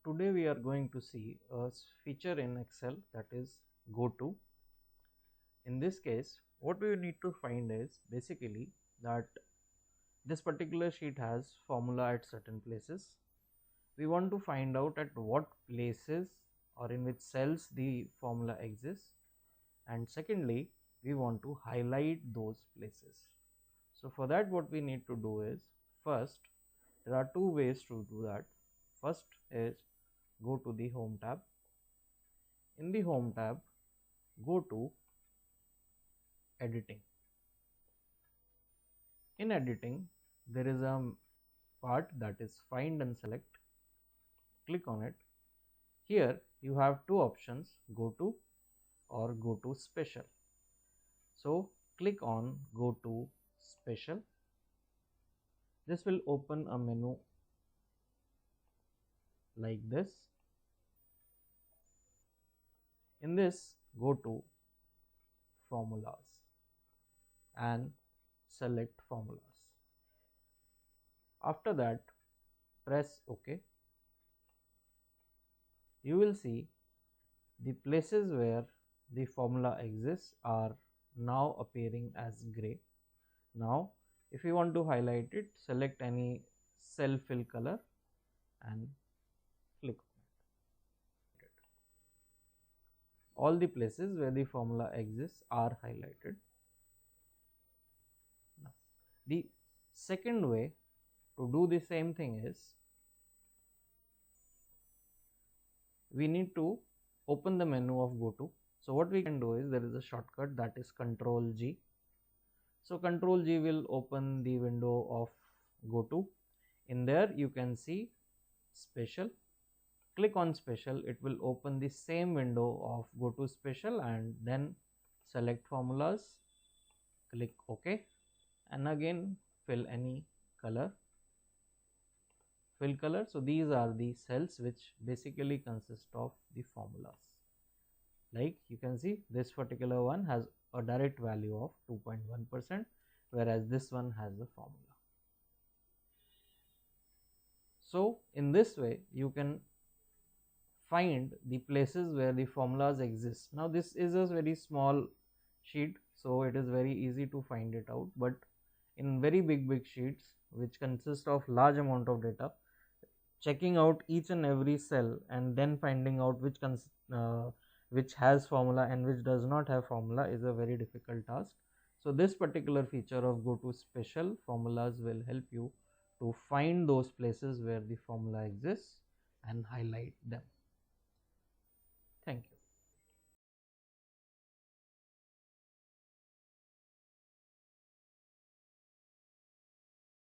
today we are going to see a feature in Excel, that is go to. In this case, what we need to find is basically that this particular sheet has formula at certain places. We want to find out at what places or in which cells the formula exists, and secondly we want to highlight those places. So for that, what we need to do is, first there are two ways to do that. First is go to the home tab. In the home tab, go to editing. In editing, there is a part that is find and select. Click on it. Here you have two options, go to or go to special. So click on go to special. This will open a menu like this. In this, go to formulas and select formulas. After that, press OK. You will see the places where the formula exists are now appearing as gray. Now if you want to highlight it, select any cell fill color and click on it. All the places where the formula exists are highlighted. Now, the second way to do the same thing is, we need to open the menu of go to. So what we can do is, there is a shortcut that is Ctrl G. So Ctrl G will open the window of go to. In there you can see special. Click on special, it will open the same window of go to special, and then select formulas, click OK, and again fill any color, fill color. So these are the cells which basically consist of the formulas. Like you can see, this particular one has a direct value of 2.1%, whereas this one has the formula. So in this way you can find the places where the formulas exist. Now this is a very small sheet, so it is very easy to find it out, but in very big sheets which consist of large amount of data, checking out each and every cell and then finding out which has formula and which does not have formula is a very difficult task. So this particular feature of go to special formulas will help you to find those places where the formula exists and highlight them.